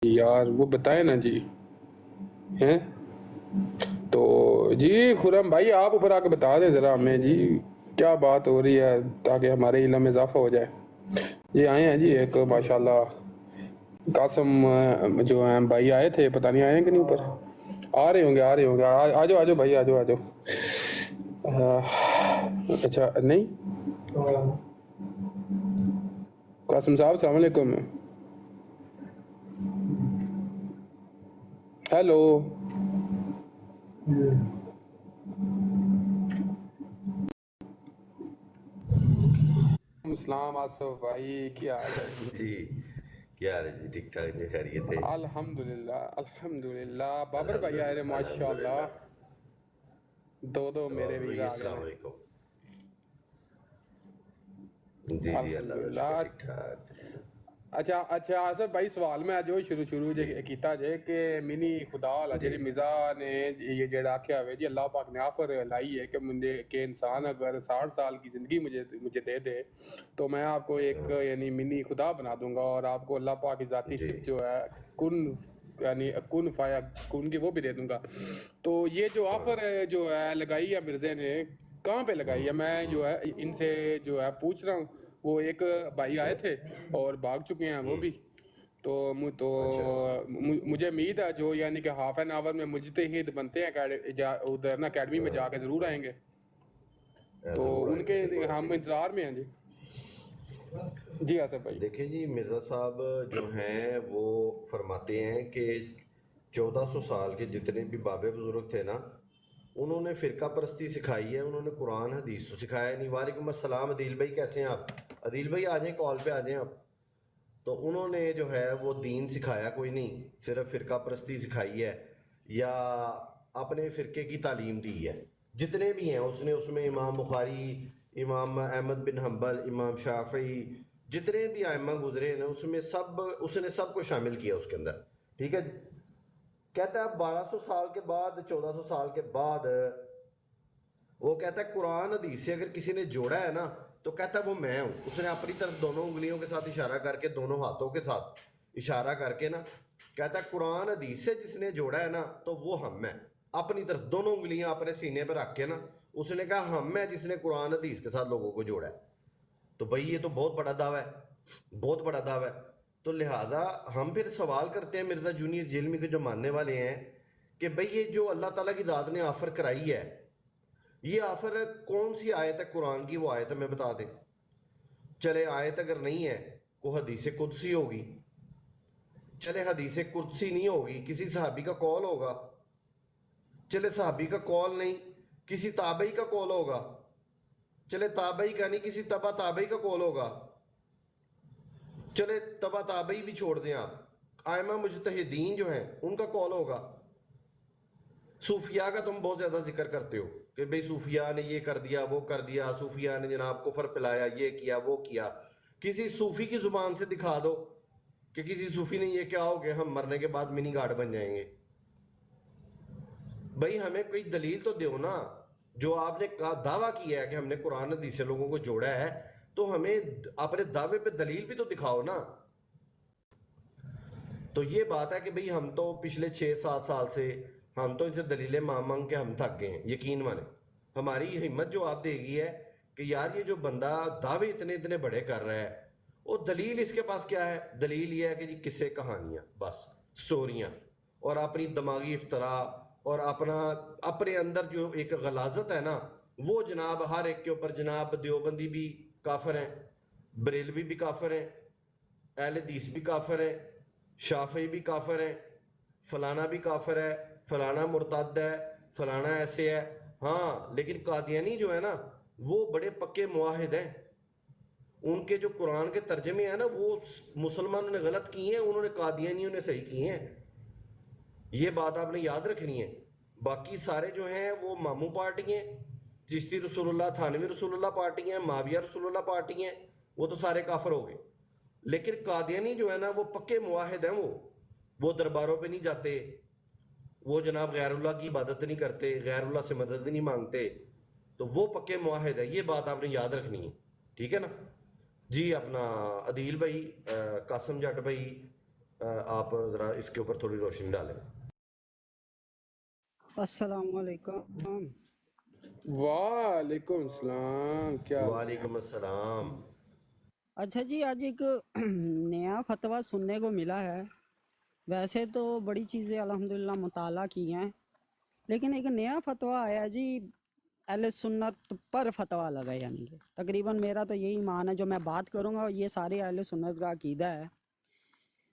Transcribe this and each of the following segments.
یار وہ بتائیں نا جی. ہیں تو جی خرم بھائی آپ اوپر آ کے بتا دیں ذرا ہمیں جی کیا بات ہو رہی ہے تاکہ ہمارے علم میں اضافہ ہو جائے. یہ آئے ہیں جی ایک ماشاءاللہ قاسم جو ہیں بھائی آئے تھے, پتہ نہیں آئے ہیں کہ نہیں اوپر. آ رہے ہوں گے آ جاؤ بھائی آ جاؤ. اچھا نہیں قاسم صاحب السلام علیکم. ہیلو. السلام آصف بھائی کیا حال ہے جی؟ جی کیا حال ہے جی؟ ٹھیک ٹھاک جی، خیریت ہے؟ الحمدللہ بابر بھائی آئے رہے الحمدللہ ماشاءاللہ. الحمدللہ. دو اور میرے ویزا بھائی آ گئے السلام ہیں. علیکم. جی جی اللہ کا الحمدللہ. شکر ٹھیک ٹھاک. اچھا آصف بھائی سوال میں جو شروع جی جے کیتا جے کہ منی خدا والا جی جی مرزا نے یہ جڑا آخیا ہوئے جی اللہ پاک نے آفر لائی ہے کہ انسان اگر 60 سال کی زندگی مجھے دے دے تو میں آپ کو ایک یعنی منی خدا بنا دوں گا اور آپ کو اللہ پاک کی ذاتی جی صفت جو ہے کن یعنی کن فایا کن کی وہ بھی دے دوں گا. تو یہ جو آفر ہے جو ہے لگائی ہے مرزے نے کہاں پہ لگائی ہے؟ میں جو ہے ان سے جو ہے پوچھ رہا ہوں. وہ ایک بھائی آئے تھے اور بھاگ چکے ہیں وہ بھی. تو اچھا مجھے امید ہے جو یعنی کہ ہاف این آور میں مجتہد بنتے ہیں ادھر نا اکیڈمی میں جا کے ضرور آئیں گے. تو ضرور ان آئیں گے کے بالکل ایسے ہم ہی. انتظار میں ہیں جی. جی آصف بھائی. دیکھیں جی مرزا صاحب جو ہیں وہ فرماتے ہیں کہ 1400 سال کے جتنے بھی بابے بزرگ تھے نا انہوں نے فرقہ پرستی سکھائی ہے، انہوں نے قرآن حدیث تو سکھایا نہیں. وعلیکم السلام عدیل بھائی، کیسے ہیں آپ؟ عدیل بھائی آ جائیں، کال پہ آ جائیں آپ. تو انہوں نے جو ہے وہ دین سکھایا کوئی نہیں، صرف فرقہ پرستی سکھائی ہے یا اپنے فرقے کی تعلیم دی ہے. جتنے بھی ہیں اس میں امام بخاری، امام احمد بن حنبل، امام شافعی، جتنے بھی ائمہ گزرے ہیں اس نے سب کو شامل کیا اس کے اندر. ٹھیک ہے جی. کہتا ہے 1200 سال کے بعد، 1400 سال کے بعد وہ کہتا ہے قرآن حدیث سے اگر کسی نے جوڑا ہے نا تو کہتا ہے وہ میں ہوں. اس نے اپنی طرف دونوں انگلیوں کے ساتھ اشارہ کر کے، دونوں ہاتھوں کے ساتھ اشارہ کر کے نا کہتا ہے قرآن حدیث سے جس نے جوڑا ہے نا تو وہ ہم ہے. اپنی طرف دونوں انگلیاں اپنے سینے پہ رکھ کے نا اس نے کہا ہم ہے جس نے قرآن حدیث کے ساتھ لوگوں کو جوڑا ہے. تو بھائی یہ تو بہت بڑا دعویٰ ہے، بہت بڑا دعویٰ ہے. تو لہٰذا ہم پھر سوال کرتے ہیں مرزا جونیئر جیلمی کے جو ماننے والے ہیں کہ بھئی یہ جو اللہ تعالیٰ کی ذات نے آفر کرائی ہے، یہ آفر کون سی آیت ہے قرآن کی؟ وہ آیت ہمیں بتا دیں. چلے آیت اگر نہیں ہے وہ حدیث قدسی ہوگی. چلے حدیث قدسی نہیں ہوگی، کسی صحابی کا قول ہوگا. چلے صحابی کا قول نہیں، کسی تابعی کا قول ہوگا. چلے تابعی کا نہیں، کسی تبع تابعی کا قول ہوگا. چلے تبع تابعی بھی چھوڑ دیں آپ، ائمہ مجتہدین جو ہیں ان کا قول ہوگا. صوفیاء کا تم بہت زیادہ ذکر کرتے ہو کہ بھئی صوفیاء نے یہ کر دیا، وہ کر دیا، صوفیاء نے جناب کفر پلایا، یہ کیا وہ کیا. کسی صوفی کی زبان سے دکھا دو کہ کسی صوفی نے یہ کیا ہو کہ ہم مرنے کے بعد منی گاڈ بن جائیں گے. بھئی ہمیں کوئی دلیل تو دیو نا. جو آپ نے دعویٰ کیا ہے کہ ہم نے قرآن حدیث سے لوگوں کو جوڑا ہے تو ہمیں اپنے دعوے پہ دلیل بھی تو دکھاؤ نا. تو یہ بات ہے کہ بھئی ہم تو پچھلے 6-7 سال سے ہم تو ان سے دلیلیں مانگ کے ہم تھک گئے ہیں. یقین مانے ہماری ہمت جو آپ دے گی ہے کہ یار یہ جو بندہ دعوے اتنے بڑے کر رہا ہے، وہ دلیل اس کے پاس کیا ہے؟ دلیل یہ ہے کہ جی قصے، کہانیاں، بس سٹوریاں، اور اپنی دماغی افتراء اور اپنے اندر جو ایک غلاظت ہے نا وہ جناب ہر ایک کے اوپر. جناب دیوبندی بھی کافر ہیں، بریلوی بھی کافر ہیں، اہل حدیث بھی کافر ہیں، شافعی بھی کافر ہیں، فلانا بھی کافر ہے، فلانا مرتد ہے، فلانا ایسے ہے. ہاں لیکن قادیانی جو ہے نا وہ بڑے پکے معاہد ہیں. ان کے جو قرآن کے ترجمے ہیں نا وہ مسلمانوں نے غلط کیے ہیں، انہوں نے قادیانیوں نے صحیح کیے ہیں. یہ بات آپ نے یاد رکھنی ہے. باقی سارے جو ہیں وہ ماموں پارٹی ہیں، چشتی رسول اللہ، تھانوی رسول اللہ پارٹی ہیں، معاویہ رسول اللہ پارٹی ہیں، وہ تو سارے کافر ہو گئے. لیکن قادیانی جو ہے نا وہ پکے معاہد ہیں. وہ درباروں پہ نہیں جاتے، وہ جناب غیر اللہ کی عبادت نہیں کرتے، غیر اللہ سے مدد نہیں مانگتے. تو وہ پکے معاہد ہے. یہ بات آپ نے یاد رکھنی ہے. ٹھیک ہے نا جی. اپنا عدیل بھائی، قاسم جٹ بھائی، آپ ذرا اس کے اوپر تھوڑی روشنی ڈالیں. السلام علیکم. وعلیکم السلام، کیا حال ہے؟ وعلیکم السلام. اچھا جی، آج ایک نیا فتویٰ سننے کو ملا ہے. ویسے تو بڑی چیزیں الحمدللہ مطالعہ کی ہیں، لیکن ایک نیا فتویٰ آیا جی، اہل سنت پر فتویٰ لگا. یعنی کہ تقریباً میرا تو یہی ایمان ہے، جو میں بات کروں گا یہ سارے اہل سنت کا عقیدہ ہے.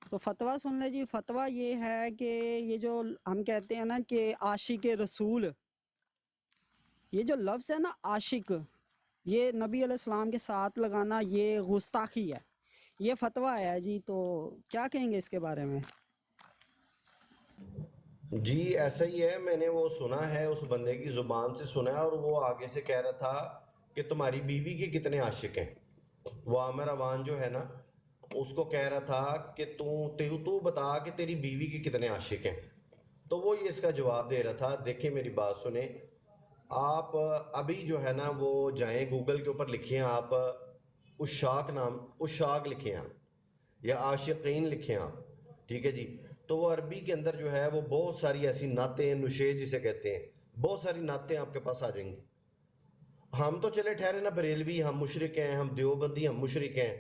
تو فتویٰ سن لے جی. فتویٰ یہ ہے کہ یہ جو ہم کہتے ہیں نا کہ عاشق رسول، یہ جو لفظ ہے نا عاشق، یہ نبی علیہ السلام کے ساتھ لگانا یہ گستاخی ہے. یہ فتویٰ ہے جی، تو کیا کہیں گے اس کے بارے میں؟ جی ایسا ہی ہے، میں نے وہ سنا ہے، اس بندے کی زبان سے سنا ہے، اور وہ آگے سے کہہ رہا تھا کہ تمہاری بیوی کے کتنے عاشق ہیں. وہ عامر اوان جو ہے نا، اس کو کہہ رہا تھا کہ تو بتا کہ تیری بیوی کے کتنے عاشق ہیں. تو وہ یہ اس کا جواب دے رہا تھا. دیکھیں میری بات سنیں آپ، ابھی جو ہے نا وہ جائیں گوگل کے اوپر لکھیں آپ اشاق لکھیں آپ، یا عاشقین لکھیں آپ، ٹھیک ہے جی. تو وہ عربی کے اندر جو ہے وہ بہت ساری ایسی نعتیں، نشید جسے کہتے ہیں، بہت ساری نعتیں آپ کے پاس آ جائیں گی. ہم تو چلے ٹھہرے نا بریلوی، ہم مشرک ہیں، ہم دیوبندی، ہم مشرک ہیں.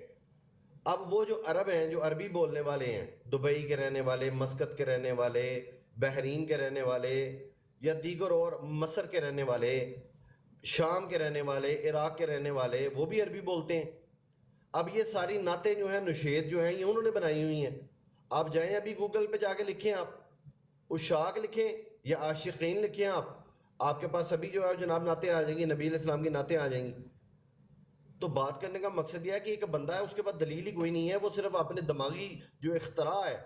اب وہ جو عرب ہیں، جو عربی بولنے والے ہیں، دبئی کے رہنے والے، مسقط کے رہنے والے، بحرین کے رہنے والے، یا دیگر اور مصر کے رہنے والے، شام کے رہنے والے، عراق کے رہنے والے، وہ بھی عربی بولتے ہیں. اب یہ ساری نعتیں جو ہیں، نشید جو ہیں، یہ انہوں نے بنائی ہوئی ہیں. آپ جائیں ابھی گوگل پہ جا کے لکھیں آپ اشاق لکھیں یا عاشقین لکھیں آپ کے پاس ابھی جو ہے جناب نعتیں آ جائیں گی، نبی علیہ السلام کی نعتیں آ جائیں گی. تو بات کرنے کا مقصد یہ ہے کہ ایک بندہ ہے، اس کے پاس دلیل ہی کوئی نہیں ہے، وہ صرف اپنے دماغی جو اختراع ہے،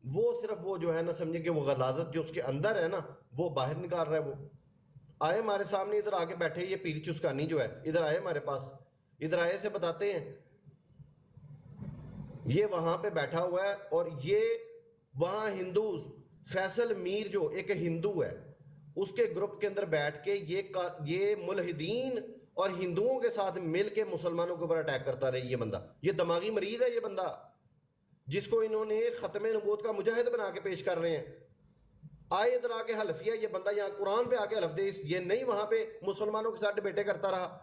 وہ صرف وہ جو ہے نا سمجھے کہ وہ غلاظت جو اس کے اندر ہے نا وہ باہر نکال رہا ہے. وہ آئے ہمارے سامنے، ادھر آگے بیٹھے، یہ پیر چسکانی جو ہے، ادھر آئے ہمارے پاس، ادھر آئے سے بتاتے ہیں. یہ وہاں پہ بیٹھا ہوا ہے، اور یہ وہاں ہندو فیصل میر جو ایک ہندو ہے، اس کے گروپ کے اندر بیٹھ کے یہ ملحدین اور ہندوؤں کے ساتھ مل کے مسلمانوں کے اوپر اٹیک کرتا رہی. یہ بندہ، یہ دماغی مریض ہے. یہ بندہ جس کو انہوں نے ختم نبوت کا مجاہد بنا کے پیش کر رہے ہیں. آئے ادھر آ کے حلفیہ، یہ بندہ یہاں قرآن پہ آ کے حلف دے، یہ نہیں وہاں پہ مسلمانوں کے ساتھ ڈبیٹیں کرتا رہا.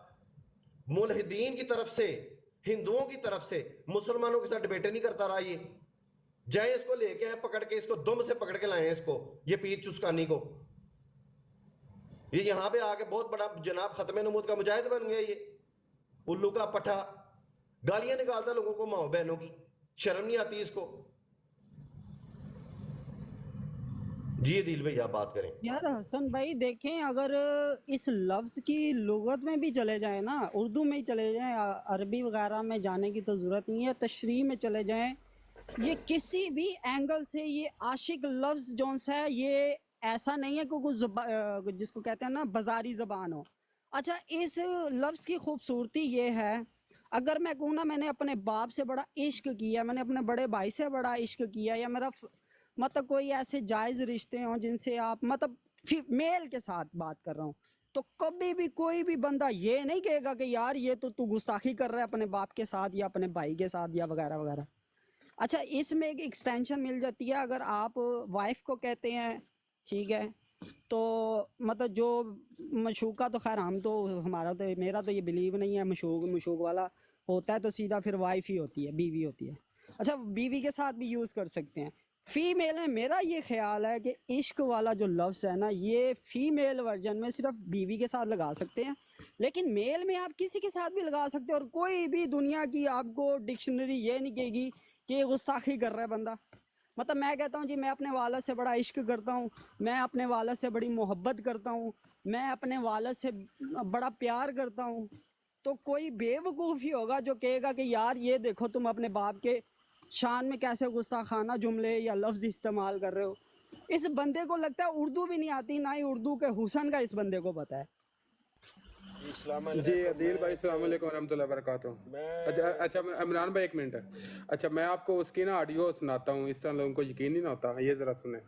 ملحدین کی طرف سے، ہندوؤں کی طرف سے مسلمانوں کے ساتھ ڈبیٹیں نہیں کرتا رہا. یہ جائیں اس کو لے کے آئے، پکڑ کے اس کو دم سے پکڑ کے لائیں اس کو، یہ پیر چسکانی کو. یہ یہاں پہ آ کے بہت بڑا جناب ختم نبوت کا مجاہد بن گیا. یہ الو کا پٹھا گالیاں نکالتا لوگوں کو، ماں بہنوں کی. شرم نہیں آتی اس کو. جی عدیل بھائی آپ بات کریں. یار حسن بھائی دیکھیں، اگر اس لفظ کی لغت میں بھی چلے جائیں نا، اردو میں ہی چلے جائیں، عربی وغیرہ میں جانے کی تو ضرورت نہیں ہے، تشریح میں چلے جائیں، یہ کسی بھی اینگل سے یہ عاشق لفظ جون سا ہے، یہ ایسا نہیں ہے کہ جس کو کہتے ہیں نا بازاری زبان ہو. اچھا، اس لفظ کی خوبصورتی یہ ہے، اگر میں کہوں نا میں نے اپنے باپ سے بڑا عشق کیا، میں نے اپنے بڑے بھائی سے بڑا عشق کیا، یا میرا مطلب کوئی ایسے جائز رشتے ہوں جن سے آپ مطلب میل کے ساتھ بات کر رہا ہوں، تو کبھی بھی کوئی بھی بندہ یہ نہیں کہے گا کہ یار یہ تو گستاخی کر رہا ہے اپنے باپ کے ساتھ یا اپنے بھائی کے ساتھ یا وغیرہ وغیرہ. اچھا، اس میں ایک ایکسٹینشن مل جاتی ہے، اگر آپ وائف کو کہتے ہیں، ٹھیک ہے، تو مطلب جو مشوق کا تو خیر ہم تو میرا تو یہ بلیو نہیں ہے، مشوق والا ہوتا ہے تو سیدھا پھر وائف ہی ہوتی ہے، بیوی ہوتی ہے. اچھا، بیوی کے ساتھ بھی یوز کر سکتے ہیں. فیمیل میں میرا یہ خیال ہے کہ عشق والا جو لفظ ہے نا، یہ فیمیل ورژن میں صرف بیوی کے ساتھ لگا سکتے ہیں، لیکن میل میں آپ کسی کے ساتھ بھی لگا سکتے ہیں، اور کوئی بھی دنیا کی آپ کو ڈکشنری یہ نہیں کہے گی کہ یہ گستاخی کر رہا ہے بندہ. مطلب میں کہتا ہوں جی میں اپنے والد سے بڑا عشق کرتا ہوں، میں اپنے والد سے بڑی محبت کرتا ہوں، میں اپنے والد سے بڑا پیار کرتا ہوں، تو کوئی بے وقوف ہی ہوگا جو کہے گا کہ یار یہ دیکھو تم اپنے باپ کے شان میں کیسے گستاخانہ جملے یا لفظ استعمال کر رہے ہو. اس بندے کو لگتا ہے اردو بھی نہیں آتی، نہ ہی اردو کے حسن کا اس بندے کو پتہ ہے. السلام جی علیکم. عدیل بھائی السلام علیکم ورحمۃ اللہ وبرکاتہ. اچھا عمران بھائی ایک منٹ. اچھا میں آپ کو اس کی نا آڈیو سناتا ہوں، اس طرح لوگوں کو یقین نہیں ہوتا، یہ ذرا سنیں.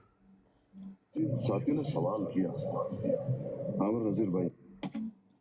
ساتھی نے سوال کیا عامر نذیر بھائی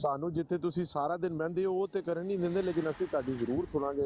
ਸਾਨੂੰ ਜਿੱਥੇ ਤੁਸੀਂ ਸਾਰਾ ਦਿਨ ਬਹਿੰਦੇ ਹੋ ਉਹ ਤੇ ਕਰਨ ਨਹੀਂ ਦਿੰਦੇ, ਲੇਕਿਨ ਅਸੀਂ ਤੁਹਾਡੀ ਜ਼ਰੂਰ ਸੁਣਾਂਗੇ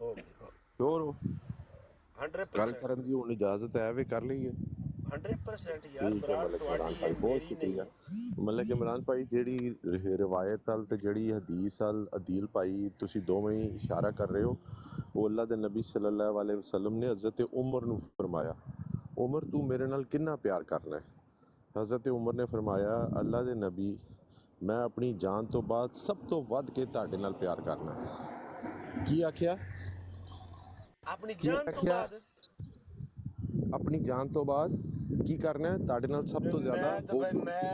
ਹੋ ਗਈ ਸ਼ੋਰ ਹੋ ਗੱਲ 100% ਕਰਨ ਦੀ ਹੁਣ ਇਜਾਜ਼ਤ ਹੈ ਵੀ ਕਰ ਲਈਏ 100% ਯਾਰ ਠੀਕ ਹੈ ਬਰਾੜ ਮਲਕ ਇਮਰਾਨ ਤੁਹਾਡੀ ਭਾਈ ਹੈ ਬਹੁਤ ਮੇਰੀ ਨਹੀਂ ਸ਼ੁਕਰੀਆ ਹੈ। ਮਲਕ ਇਮਰਾਨ ਭਾਈ ਜਿਹੜੀ ਰਿਵਾਇਤ ਵੱਲ ਤੇ ਜਿਹੜੀ ਹਦੀਸ ਵੱਲ ਅਦੀਲ ਭਾਈ ਤੁਸੀਂ ਦੋਵੇਂ ਹੀ ਇਸ਼ਾਰਾ ਕਰ ਰਹੇ ਹੋ ਉਹ ਅੱਲਾ ਦੇ ਨਬੀ ਸੱਲੱਲਾਹੁ ਅਲੈਹਿ ਵਸੱਲਮ ਨੇ ਹਜ਼ਰਤ ਉਮਰ ਨੂੰ ਫਰਮਾਇਆ ਉਮਰ ਤੂੰ ਮੇਰੇ ਨਾਲ ਕਿੰਨਾ ਪਿਆਰ ਕਰਨਾ ਹੈ। ਹਜ਼ਰਤ ਉਮਰ ਨੇ ਫਰਮਾਇਆ ਅੱਲਾ ਦੇ ਨਬੀ ਮੈਂ ਆਪਣੀ ਜਾਨ ਤੋਂ ਬਾਅਦ ਸਭ ਤੋਂ ਵੱਧ ਕੇ ਤੁਹਾਡੇ ਨਾਲ ਪਿਆਰ ਕਰਨਾ ਹੈ। ਕੀ ਆਖਿਆ ਆਪਣੀ ਕੀ ਜਾਨ ਤੋਂ ਆਖਿਆ ਬਾਅਦ ਆਪਣੀ ਜਾਨ ਤੋਂ ਬਾਅਦ ਕੀ ਕਰਨਾ ਹੈ ਤੁਹਾਡੇ ਨਾਲ ਸਭ ਤੋਂ ਜ਼ਿਆਦਾ ਮੈਂ ਤਾਂ ਭਾਈ ਮੈਂ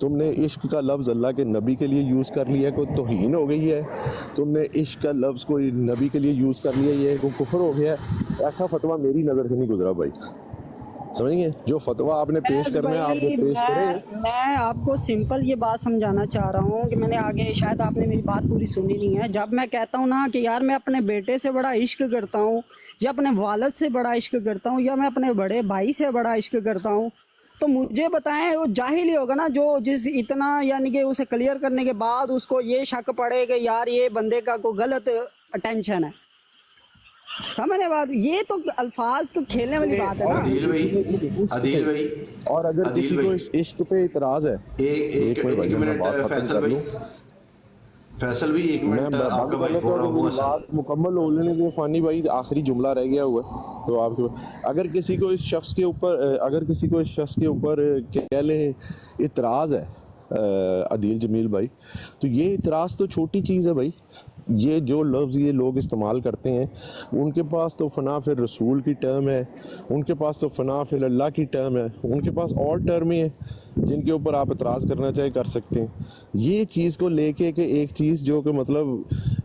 تم نے عشق کا لفظ اللہ کے نبی کے لیے یوز کر لیا کوئی توہین ہو گئی ہے، تم نے عشق کا لفظ کوئی نبی کے لیے یوز کر لیا یہ کوئی کفر ہو گیا ہے، ایسا فتویٰ میری نظر سے نہیں گزرا بھائی، سمجھ گئے؟ جو فتویٰ آپ نے پیش کرنا ہے آپ نے پیش کریں۔ میں آپ کو سمپل یہ بات سمجھانا چاہ رہا ہوں کہ میں نے آگے شاید آپ نے میری بات پوری سنی نہیں ہے. جب میں کہتا ہوں نا کہ یار میں اپنے بیٹے سے بڑا عشق کرتا ہوں یا اپنے والد سے بڑا عشق کرتا ہوں یا میں اپنے بڑے بھائی سے بڑا عشق کرتا ہوں، تو مجھے بتائیں وہ جاہل ہی ہوگا نا جو جس اتنا یعنی کہ اسے کلیئر کرنے کے بعد اس کو یہ شک پڑے کہ یار یہ بندے کا کوئی غلط اٹینشن ہے. سمجھنے بات یہ تو الفاظ تو کھیلنے والی بات ہے نا. عدیل بھائی اور اگر کسی کو اس عشق پہ اعتراض ہے، ایک منٹ فیصل بھی ایک منٹ آپ کا بھائی بول رہا ہوں بات مکمل ہو لینے دیں فانی بھائی، آخری جملہ رہ گیا ہوا ہے تو آپ کے اگر کسی کو اس شخص کے اوپر کہہ لیں اعتراض ہے عدیل جمیل بھائی، تو یہ اعتراض تو چھوٹی چیز ہے بھائی. یہ جو لفظ یہ لوگ استعمال کرتے ہیں ان کے پاس تو فنا فی رسول کی ٹرم ہے، ان کے پاس تو فنا فی اللہ کی ٹرم ہے، ان کے پاس اور ٹرمیں ہیں جن کے اوپر آپ اعتراض کرنا چاہے کر سکتے ہیں. یہ چیز کو لے کے کہ ایک چیز جو کہ مطلب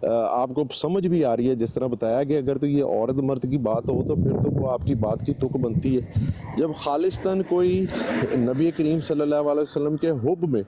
آپ کو سمجھ بھی آ رہی ہے، جس طرح بتایا کہ اگر تو یہ عورت مرد کی بات ہو تو پھر تو وہ آپ کی بات کی تک بنتی ہے. جب خالصتاً کوئی نبی کریم صلی اللہ علیہ وسلم کے حب میں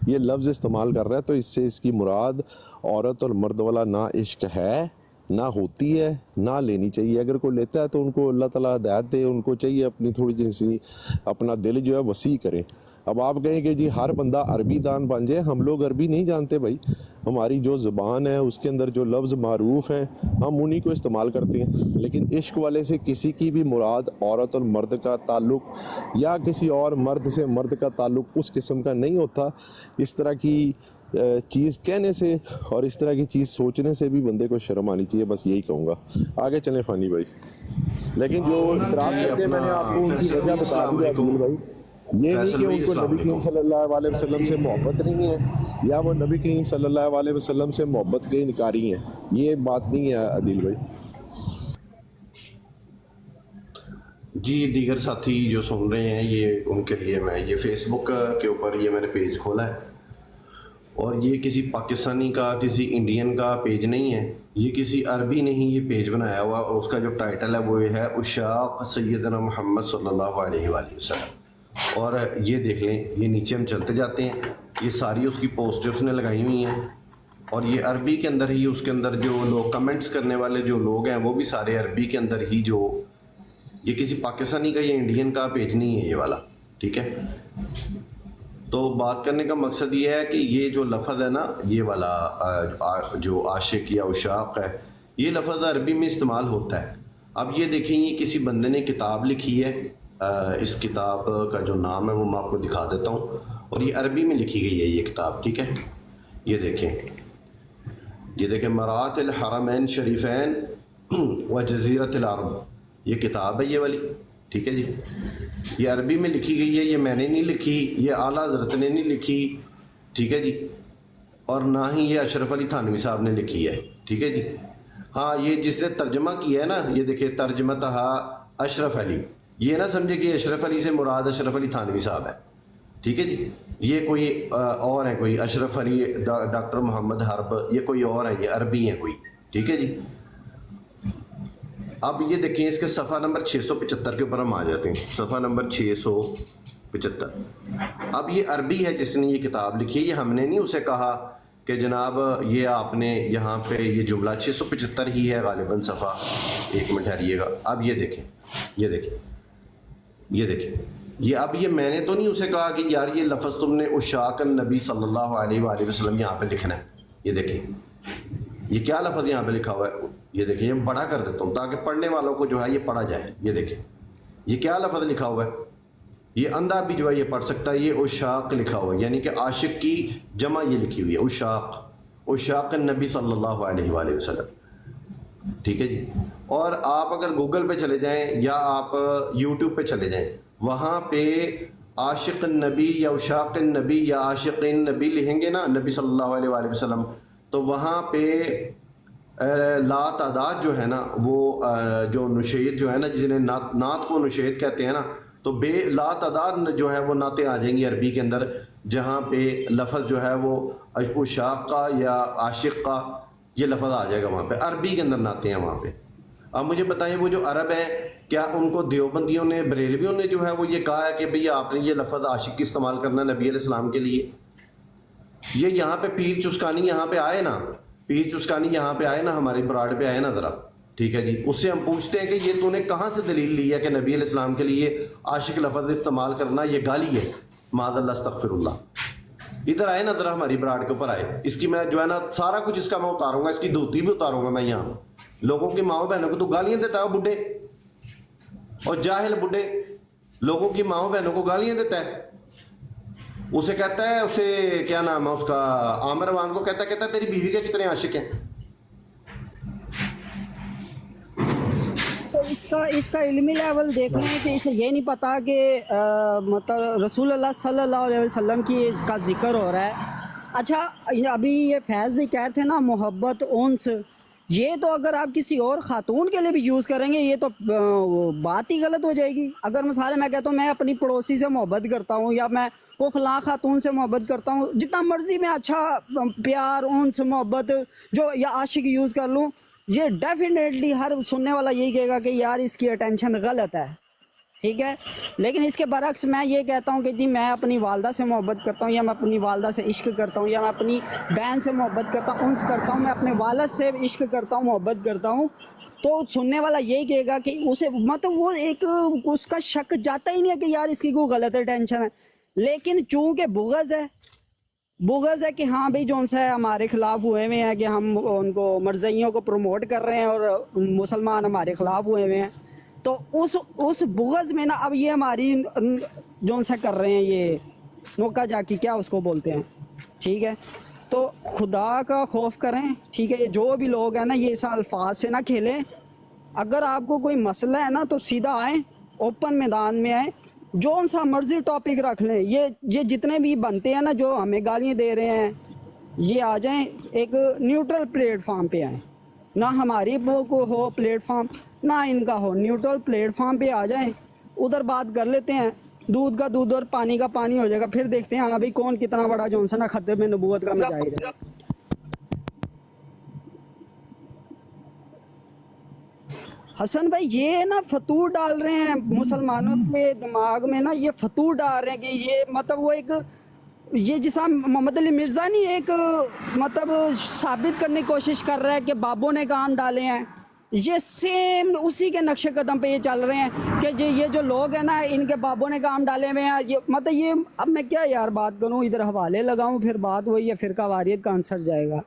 یہ لفظ استعمال کر رہا ہے تو اس سے اس کی مراد عورت اور مرد والا نہ عشق ہے، نہ ہوتی ہے، نہ لینی چاہیے. اگر کوئی لیتا ہے تو ان کو اللہ تعالیٰ ہدایت دے، ان کو چاہیے اپنی تھوڑی سی اپنا دل جو ہے وسیع کریں. اب آپ کہیں کہ جی ہر بندہ عربی دان بن جائے، ہم لوگ عربی نہیں جانتے بھائی، ہماری جو زبان ہے اس کے اندر جو لفظ معروف ہیں ہم انہی کو استعمال کرتے ہیں. لیکن عشق والے سے کسی کی بھی مراد عورت اور مرد کا تعلق یا کسی اور مرد سے مرد کا تعلق اس قسم کا نہیں ہوتا. اس طرح کی چیز کہنے سے اور اس طرح کی چیز سوچنے سے بھی بندے کو شرم آنی چاہیے. بس یہی کہوں گا. آگے چلیں فانی بھائی. لیکن جو اعتراض کرتے ہیں میں نے آپ کو ان کی وجہ بتا دی عدیل بھائی، یہ نہیں کہ ان کو نبی کریم صلی اللہ علیہ وسلم سے محبت نہیں ہے یا وہ نبی کریم صلی اللہ علیہ وسلم سے محبت کے انکاری ہیں، یہ بات نہیں ہے عدیل بھائی. جی دیگر ساتھی جو سن رہے ہیں یہ ان کے لیے میں یہ فیس بک کے اوپر یہ میں نے پیج کھولا ہے اور یہ کسی پاکستانی کا کسی انڈین کا پیج نہیں ہے، یہ کسی عربی نے ہی یہ پیج بنایا ہوا اور اس کا جو ٹائٹل ہے وہ یہ ہے عشاق سیدنا محمد صلی اللہ علیہ وآلہ وسلم. اور یہ دیکھ لیں یہ نیچے ہم چلتے جاتے ہیں، یہ ساری اس کی پوسٹیں اس نے لگائی ہوئی ہیں اور یہ عربی کے اندر ہی اس کے اندر جو لوگ کمنٹس کرنے والے جو لوگ ہیں وہ بھی سارے عربی کے اندر ہی، جو یہ کسی پاکستانی کا یا انڈین کا پیج نہیں ہے یہ والا، ٹھیک ہے. تو بات کرنے کا مقصد یہ ہے کہ یہ جو لفظ ہے نا یہ والا جو عاشق یا عشاق ہے، یہ لفظ عربی میں استعمال ہوتا ہے. اب یہ دیکھیں یہ کسی بندے نے کتاب لکھی ہے، اس کتاب کا جو نام ہے وہ میں آپ کو دکھا دیتا ہوں اور یہ عربی میں لکھی گئی ہے یہ کتاب، ٹھیک ہے. یہ دیکھیں مرات الحرمین شریفین و جزیرت العرب، یہ کتاب ہے یہ والی، ٹھیک ہے جی. یہ عربی میں لکھی گئی ہے، یہ میں نے نہیں لکھی، یہ اعلیٰ حضرت نے نہیں لکھی، ٹھیک ہے جی، اور نہ ہی یہ اشرف علی تھانوی صاحب نے لکھی ہے، ٹھیک ہے جی. ہاں یہ جس نے ترجمہ کیا ہے نا یہ دیکھیں ترجمتہ اشرف علی، یہ نہ سمجھے کہ اشرف علی سے مراد اشرف علی تھانوی صاحب ہے، ٹھیک ہے جی. یہ کوئی اور ہے، کوئی اشرف علی ڈاکٹر محمد حرب، یہ کوئی اور ہے، یہ عربی ہیں کوئی، ٹھیک ہے جی. اب یہ دیکھیں اس کے صفحہ نمبر 675 کے اوپر ہم آ جاتے ہیں، صفحہ نمبر 675. اب یہ عربی ہے جس نے یہ کتاب لکھی ہے، یہ ہم نے نہیں اسے کہا کہ جناب یہ آپ نے یہاں پہ یہ جملہ 675 ہی ہے غالباً صفحہ، ایک منٹ ٹھہریے گا. اب یہ دیکھیں یہ اب یہ میں نے تو نہیں اسے کہا کہ یار یہ لفظ تم نے عشاق النبی صلی اللہ علیہ وآلہ وسلم یہاں پہ لکھنا ہے. یہ دیکھیں یہ کیا لفظ یہاں پہ لکھا ہوا ہے، یہ دیکھیں یہ بڑا کر دیتا ہوں تاکہ پڑھنے والوں کو جو ہے یہ پڑھا جائے. یہ دیکھیں یہ کیا لفظ لکھا ہوا ہے، یہ اندھا بھی جو ہے یہ پڑھ سکتا ہے. یہ عشاق لکھا ہوا ہے یعنی کہ عاشق کی جمع یہ لکھی ہوئی ہے، عشاق النبی صلی اللہ علیہ وآلہ وسلم، ٹھیک ہے جی. اور آپ اگر گوگل پہ چلے جائیں یا آپ یوٹیوب پہ چلے جائیں، وہاں پہ عاشق النبی یا عشاق النبی یا عاشق النبی لکھیں گے نا نبی صلی اللہ علیہ وآلہ وسلم، تو وہاں پہ لا تعداد جو ہے نا وہ جو نشید جو ہے نا جنہیں نعت کو نشید کہتے ہیں نا، تو بے لا تعداد جو ہے وہ نعتیں آ جائیں گی عربی کے اندر جہاں پہ لفظ جو ہے وہ عشاق کا یا عاشق کا یہ لفظ آ جائے گا وہاں پہ، عربی کے اندر نعتیں ہیں وہاں پہ۔ اب مجھے بتائیں وہ جو عرب ہے، کیا ان کو دیوبندیوں نے بریلویوں نے جو ہے وہ یہ کہا ہے کہ بھئی آپ نے یہ لفظ عاشق استعمال کرنا نبی علیہ السلام کے لیے؟ یہ یہاں پہ پیر چسکانی یہاں پہ آئے نا، پیر چسکانی یہاں پہ آئے نا، ہماری براڑ پہ آئے نا ذرا، ٹھیک ہے جی، اس سے ہم پوچھتے ہیں کہ یہ تو نے کہاں سے دلیل لی ہے کہ نبی علیہ السلام کے لیے عاشق لفظ استعمال کرنا یہ گالی ہے؟ معاذ اللہ استغفر اللہ۔ ادھر آئے نا ذرا، ہماری براڑ کے اوپر آئے، اس کی میں جو ہے نا سارا کچھ اس کا میں اتاروں گا، اس کی دھوتی بھی اتاروں گا میں یہاں۔ لوگوں کی ماؤں بہنوں کو تو گالیاں دیتا ہے بڈھے، اور جاہل بڈھے لوگوں کی ماؤں بہنوں کو گالیاں دیتا ہے۔ اسے کہتا ہے، اسے کیا نام ہے اس کا، عامر وان کو کہتا ہے تیری بیوی کے کتنے عاشق ہیں؟ تو اس کا علمی لیول دیکھ لیں کہ اسے یہ نہیں پتا کہ مطلب رسول اللہ صلی اللہ علیہ وسلم کی اس کا ذکر ہو رہا ہے۔ اچھا ابھی یہ فیض بھی کہتے ہیں نا محبت انس، یہ تو اگر آپ کسی اور خاتون کے لیے بھی یوز کریں گے یہ تو بات ہی غلط ہو جائے گی۔ اگر مثال میں کہتا ہوں میں اپنی پڑوسی سے محبت کرتا ہوں، یا میں وہ فلاں خاتون سے محبت کرتا ہوں، جتنا مرضی میں اچھا پیار انس محبت جو یا عاشق یوز کر لوں، یہ ڈیفینیٹلی ہر سننے والا یہی کہے گا کہ یار اس کی اٹینشن غلط ہے، ٹھیک ہے۔ لیکن اس کے برعکس میں یہ کہتا ہوں کہ جی میں اپنی والدہ سے محبت کرتا ہوں، یا میں اپنی والدہ سے عشق کرتا ہوں، یا میں اپنی بہن سے محبت کرتا ہوں، انس کرتا ہوں، میں اپنے والد سے عشق کرتا ہوں، محبت کرتا ہوں، تو سننے والا یہی کہے گا کہ اسے مطلب وہ ایک اس کا شک جاتا ہی نہیں ہے کہ یار اس کی کوئی غلط ٹینشن ہے۔ لیکن چونکہ بغض ہے کہ ہاں بھئی جو ان سے ہمارے خلاف ہوئے ہوئے ہیں، کہ ہم ان کو مرزائیوں کو پروموٹ کر رہے ہیں اور مسلمان ہمارے خلاف ہوئے ہوئے ہیں، تو اس بغض میں نا اب یہ ہماری جو ان سے کر رہے ہیں یہ نوکا جاکی کیا اس کو بولتے ہیں، ٹھیک ہے۔ تو خدا کا خوف کریں، ٹھیک ہے، یہ جو بھی لوگ ہیں نا یہ اس الفاظ سے نہ کھیلیں۔ اگر آپ کو کوئی مسئلہ ہے نا تو سیدھا آئیں، اوپن میدان میں آئیں، جو ان سا مرضی ٹاپک رکھ لیں، یہ جتنے بھی بنتے ہیں نا جو ہمیں گالیاں دے رہے ہیں، یہ آ جائیں ایک نیوٹرل پلیٹ فارم پہ آئیں، نہ ہماری کو ہو پلیٹ فارم نہ ان کا ہو، نیوٹرل پلیٹ فارم پہ آ جائیں، ادھر بات کر لیتے ہیں، دودھ کا دودھ اور پانی کا پانی ہو جائے گا، پھر دیکھتے ہیں ہاں بھائی کون کتنا بڑا جو ہے نا خطے میں نبوت کا مجاہد ہے۔ حسن بھائی یہ نا فتور ڈال رہے ہیں مسلمانوں کے دماغ میں، نا یہ فتور ڈال رہے ہیں کہ یہ مطلب وہ ایک یہ جیسا محمد علی مرزا نہیں ایک مطلب ثابت کرنے کی کوشش کر رہا ہے کہ بابوں نے کام ڈالے ہیں، یہ سیم اسی کے نقش قدم پہ یہ چل رہے ہیں کہ یہ جو لوگ ہیں نا ان کے بابوں نے کام ڈالے ہوئے ہیں، یہ مطلب یہ اب میں کیا یار بات کروں، ادھر حوالے لگاؤں، پھر بات وہی ہے فرقہ واریت کا آنسر جائے گا۔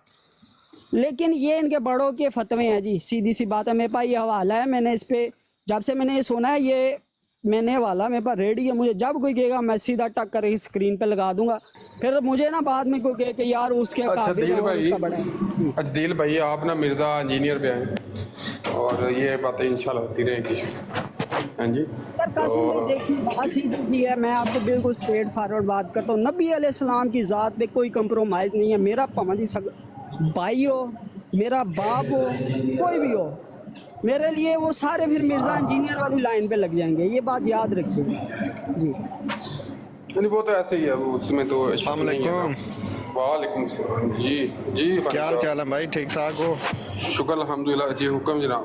لیکن یہ ان کے بڑوں کے فتوے ہیں جی، سیدھی سی بات ہے۔ میرے پاس یہ حوالہ ہے، میں نے اس پہ جب سے میں نے یہ سنا ہے، یہ میں نے حوالہ میرے پاس ریڈی ہے، مجھے جب کوئی کہے گا میں سیدھا ٹک کر اسکرین پہ لگا دوں گا، پھر مجھے نا بعد میں کوئی کہے کہ یار اس کے اچھا قابل دل ہے اور اس بھائی، کا بڑا ہے۔ اچھا دل بھائی آپ نا مرزا انجینئر پہ آئیں اور یہ باتیں انشاءاللہ ہوتی رہیں گی، ہاں جی۔ سر قاسم بھائی دیکھیے بات سیدھی سی ہے، میں آپ کو بالکل اسٹریٹ فارورڈ بات کرتا ہوں، نبی علیہ السلام کی ذات پہ کوئی کمپرومائز نہیں ہے، میرا پمجی بھائی ہو، میرا باپ ہو، کوئی بھی ہو، میرے لیے وہ سارے پھر مرزا انجینئر والی لائن پہ لگ جائیں گے، یہ بات یاد رکھیے جی۔ نہیں وہ تو ایسے ہی ہے، وہ اس میں تو السلام علیکم۔ وعلیکم السلام جی جی۔ کیا حال چال ہے بھائی، ٹھیک ٹھاک ہو؟ شکر الحمدللہ جی، حکم جناب۔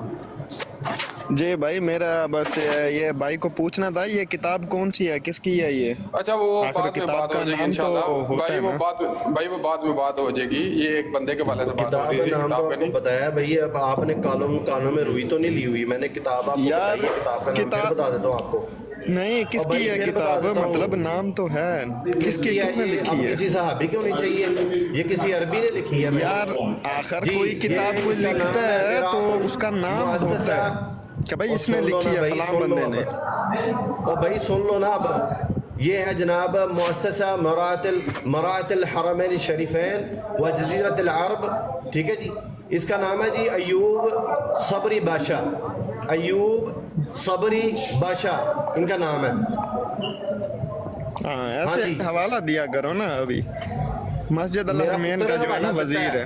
جی بھائی میرا بس یہ بھائی کو پوچھنا تھا، یہ کتاب کون سی ہے، کس کی ہے یہ؟ اچھا وہ آخر بعد میں کتاب بات کا ہو جائے گی نام تو انشاءاللہ ہوتا بھائی، ہے وہ نا؟ بعد میں بات ہو جائے گی، یہ ایک بندے کے والے سے بات کتاب ہوتی کا تھی، نام تو کتاب آپ کا کو نہیں۔ بتایا بھائی، اب آپ نے کانوں میں روئی تو نہیں لی ہوئی، میں نے کتاب آپ کو یار بتائی ہے، کتاب کا نام پھر بتا دیتا ہوں آپ کو۔ نہیں کس کی ہے کتاب، مطلب نام تو ہے، کس نے لکھی ہے؟ کسی صحابی کی ہونی چاہیے، یہ کسی عربی نے لکھی ہے یار آخر کوئی کتاب کوئی لکھتا ہے تو اس کا نام ہوتا ہے کہ بھائی اس نے لکھی ہے فلاں بندے نے۔ اور بھائی سن لو نا، اب یہ ہے جناب مؤسسہ مراعات الحرمین الشریفین و جزیرۃ العرب، ٹھیک ہے جی، اس کا نام ہے جی ایوب صبری بادشاہ، ایوب صبری بادشاہ ان کا نام ہے۔ ہاں ایسے حوالہ دیا کرو نا، ابھی مسجد الحرمین کا جو ہے نا وزیر ہے۔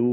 2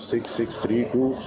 6632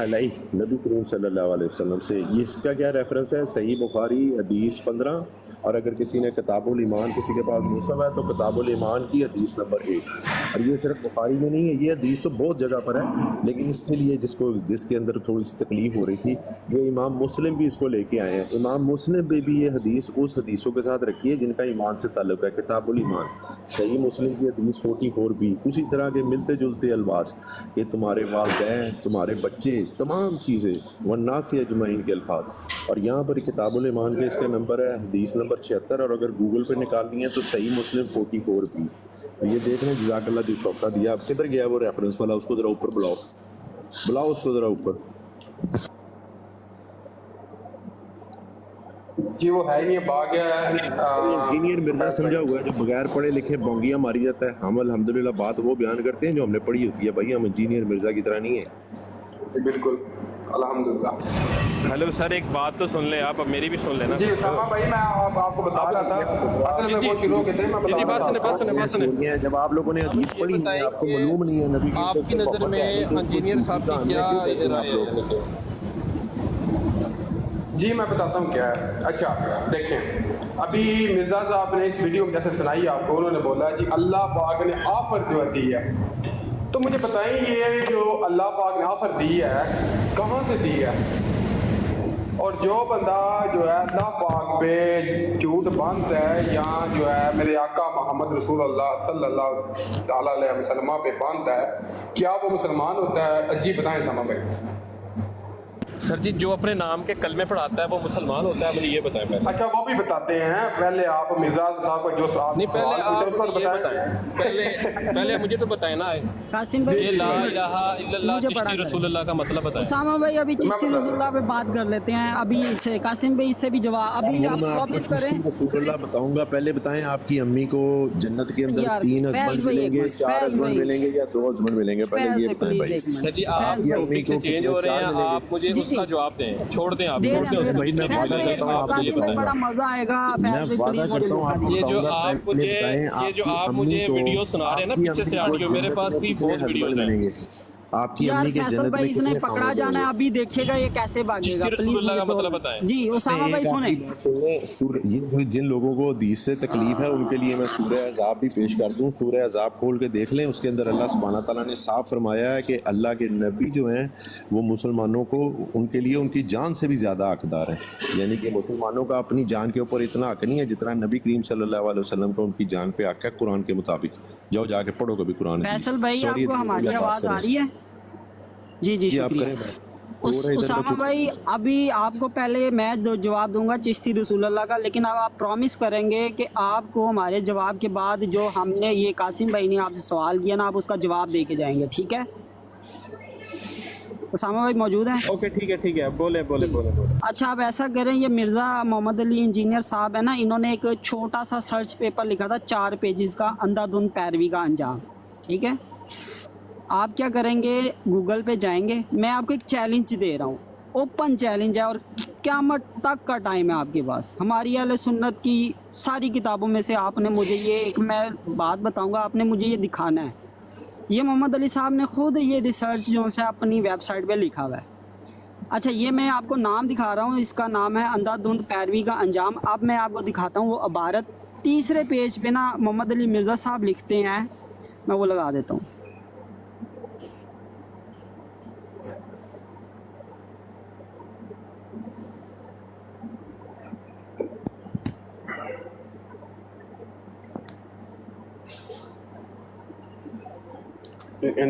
علیہ نبی کریم صلی اللہ علیہ وسلم سے، یہ اس کا کیا ریفرنس ہے؟ صحیح بخاری حدیث 15، اور اگر کسی نے کتاب الایمان کسی کے پاس مصحف ہے تو کتاب الایمان کی حدیث نمبر 1۔ اور یہ صرف بخاری میں نہیں ہے، یہ حدیث تو بہت جگہ پر ہے، لیکن اس کے لیے جس کے اندر تھوڑی سی تکلیف ہو رہی تھی، وہ امام مسلم بھی اس کو لے کے آئے ہیں۔ امام مسلم بھی یہ حدیث اس حدیثوں کے ساتھ رکھی ہے جن کا ایمان سے تعلق ہے، کتاب الایمان صحیح مسلم کی حدیث 44 بھی اسی طرح کے ملتے جلتے الفاظ کہ تمہارے والدین، تمہارے بچے، تمام چیزیں والناس اجمعین کے الفاظ۔ اور یہاں پر کتاب الایمان کے اس کا نمبر ہے حدیث نمبر 76، اور اگر گوگل پہ نکالنی ہے تو صحیح مسلم 44 بھی۔ تو یہ دیکھ لیں، جزاک اللہ جو شوقہ دیا۔ آپ کدھر گیا وہ ریفرنس والا؟ اس کو ذرا اوپر بلاؤ اس کو ذرا اوپر۔ جی وہ ہے ہی نہیں، بھاگ گیا ہے۔ انجینئر مرزا سمجھا ہوا ہے جو بغیر پڑھے لکھے بونگیاں ماری جاتا ہے۔ ہم الحمدللہ بات وہ بیان کرتے ہیں جو ہم نے پڑھی ہوتی ہے، بھائی ہم انجینئر مرزا کی طرح نہیں ہیں۔ جی بالکل الحمدللہ۔ ہیلو سر، ایک بات تو سن لیں آپ، اب میری بھی سن لینا۔ جی اسامہ بھائی میں آپ کو بتا رہا تھا، اصل میں وہ شروع کے تھے، میں بتا رہا تھا۔ جب آپ لوگوں نے حدیث پڑھی نہیں ہے، آپ کو معلوم نہیں ہے نبی آپ کی نظر میں انجینئر صاحب کی کیا رائے ہے؟ جی میں بتاتا ہوں کیا ہے۔ اچھا دیکھیں، ابھی مرزا صاحب نے اس ویڈیو میں جیسے سنائی آپ کو، انہوں نے بولا جی اللہ پاک نے آفر جو دی ہے، تو مجھے بتائیں یہ جو اللہ پاک نے آفر دی ہے کہاں سے دی ہے؟ اور جو بندہ جو ہے اللہ پاک پہ جھوٹ باندھتا ہے یا جو ہے میرے آقا محمد رسول اللہ صلی اللہ تعالیٰ علیہ وسلم پہ باندھتا ہے، کیا وہ مسلمان ہوتا ہے؟ جی بتائیں ساما بھائی۔ سر جی جو اپنے نام کے کلمے پڑھاتا ہے وہ مسلمان ہوتا ہے؟ مجھے یہ بتائیں پہلے۔ اچھا وہ بھی بتاتے ہیں، پہلے آپ مرزا صاحب کا جو سوال نہیں پہلے آپ اس کو یہ بتائیں، پہلے مجھے تو بتائیں نا قاسم بھائی یہ لا الہ الا اللہ چشتی رسول اللہ کا مطلب بتائیں۔ اسامہ بھائی ابھی چشتی رسول اللہ پہ بات کر لیتے ہیں، ابھی سے قاسم بھائی اس سے بھی جواب ابھی آپ واپس کریں۔ رسول اللہ بتاؤں گا، پہلے بتائیں آپ کی امی کو جنت کے اندر 3 ہسبینڈ ملیں گے، 4 ہسبینڈ ملیں گے یا 2 ہسبینڈ ملیں گے؟ پہلے یہ بتائیں بھائی۔ سر جی آپ ٹاپک سے چینج ہو رہے ہیں، آپ مجھے اس کا جواب دیں، چھوڑ دیں آپ، چھوڑ دیں اس کو، جتنا بڑا مزہ آئے گا۔ یہ جو آپ مجھے ویڈیو سنا رہے ہیں نا پیچھے سے آڈیو، میرے پاس بھی بہت ویڈیوز ہیں۔ آپ کی امی کے جنت میں اس نے پکڑا جانا ہے، ابھی دیکھے گا یہ کیسے بھاگے گا۔ رسول اللہ کا مطلب بتائیں۔ جی اسامہ بھائی سنیں، جن لوگوں کو حدیث سے تکلیف ہے ان کے لیے میں سورہ احزاب بھی پیش کر دوں۔ سورہ احزاب کھول کے دیکھ لیں، اس کے اندر اللہ سبحانہ تعالیٰ نے صاف فرمایا ہے کہ اللہ کے نبی جو ہیں وہ مسلمانوں کو ان کے لیے ان کی جان سے بھی زیادہ حقدار ہیں، یعنی کہ مسلمانوں کا اپنی جان کے اوپر اتنا حق نہیں ہے جتنا نبی کریم صلی اللہ علیہ وسلم کو ان کی جان پہ حق ہے قرآن کے مطابق۔ جاؤ جا کے پڑھو کبھی قرآن۔ فیصل بھائی آپ کو ہماری آواز آ رہی ہے؟ جی جی شکریہ اسامہ بھائی۔ ابھی آپ کو پہلے میں جواب دوں گا چشتی رسول اللہ کا، لیکن اب آپ پرومس کریں گے کہ آپ کو ہمارے جواب کے بعد جو ہم نے یہ قاسم بھائی نے آپ سے سوال کیا نا، آپ اس کا جواب دے کے جائیں گے، ٹھیک ہے؟ اسامہ بھائی موجود ہیں؟ اوکے ٹھیک ہے، بولے۔ اچھا اب ایسا کریں، یہ مرزا محمد علی انجینئر صاحب ہے نا، انہوں نے ایک چھوٹا سا سرچ پیپر لکھا تھا 4 پیجز کا، اندھا دھند پیروی کا انجام، ٹھیک ہے؟ آپ کیا کریں گے، گوگل پہ جائیں گے، میں آپ کو ایک چیلنج دے رہا ہوں، اوپن چیلنج ہے، اور قیامت تک کا ٹائم ہے آپ کے پاس۔ ہماری اہل سنت کی ساری کتابوں میں سے آپ نے مجھے یہ ایک میں بات بتاؤں گا، آپ نے مجھے یہ دکھانا ہے۔ یہ محمد علی صاحب نے خود یہ ریسرچ جو ہے اپنی ویب سائٹ پہ لکھا ہوا ہے۔ اچھا یہ میں آپ کو نام دکھا رہا ہوں، اس کا نام ہے اندھا دھند پیروی کا انجام۔ اب میں آپ کو دکھاتا ہوں وہ عبارت، 3 پیج پہ نا محمد علی مرزا صاحب لکھتے ہیں، میں وہ لگا دیتا ہوں۔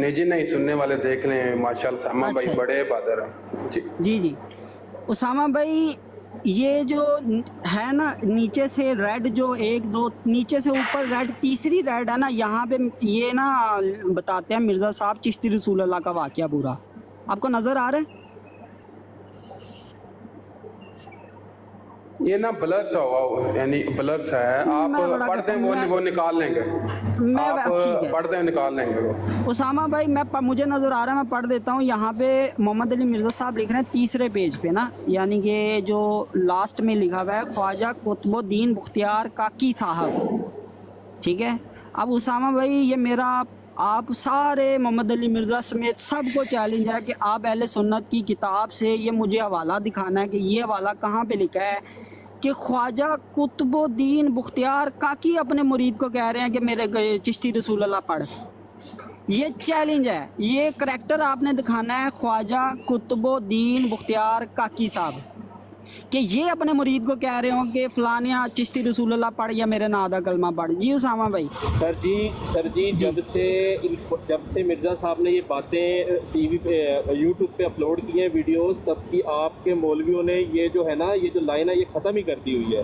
جی نہیں سننے والے دیکھ لیں، ماشاءاللہ ساما بھائی بڑے بہادر ہیں۔ جی اسامہ بھائی، یہ جو ہے نا نیچے سے ریڈ، جو 1 2 نیچے سے اوپر ریڈ، تیسری ریڈ ہے نا، یہاں پہ یہ نا بتاتے ہیں مرزا صاحب چشتی رسول اللہ کا واقعہ پورا، آپ کو نظر آ رہا ہے؟ یہ نا بلر سا ہوا، یعنی بلر سا ہے، آپ پڑھ دیں وہ نکال لیں گے، آپ پڑھ دیں نکال لیں گے وہ۔ اسامہ بھائی مجھے نظر آ رہا ہے، میں پڑھ دیتا ہوں۔ یہاں پہ محمد علی مرزا صاحب لکھ رہے ہیں 3 پیج پہ نا، یعنی کہ جو لاسٹ میں لکھا ہوا ہے خواجہ قطب الدین بختیار کاکی صاحب، ٹھیک ہے؟ اب اسامہ بھائی یہ میرا آپ سارے محمد علی مرزا سمیت سب کو چیلنج ہے کہ آپ اہل سنت کی کتاب سے یہ مجھے حوالہ دکھانا ہے کہ یہ حوالہ کہاں پہ لکھا ہے کہ خواجہ قطب الدین بختیار کاکی اپنے مرید کو کہہ رہے ہیں کہ میرے چشتی رسول اللہ پڑھ. یہ چیلنج ہے, یہ کریکٹر آپ نے دکھانا ہے خواجہ قطب الدین بختیار کاکی صاحب کہ یہ اپنے مرید کو کہہ رہے ہوں کہ فلانیاں چشتی رسول اللہ پڑھ یا میرے نادہ کلمہ پڑھ. جی اسامہ بھائی. سر جی جب سے مرزا صاحب نے یہ باتیں ٹی وی پہ یوٹیوب پہ اپلوڈ کی ہیں ویڈیوز, تب کی آپ کے مولویوں نے یہ جو ہے نا یہ جو لائن ہے یہ ختم ہی کر دی ہوئی ہے.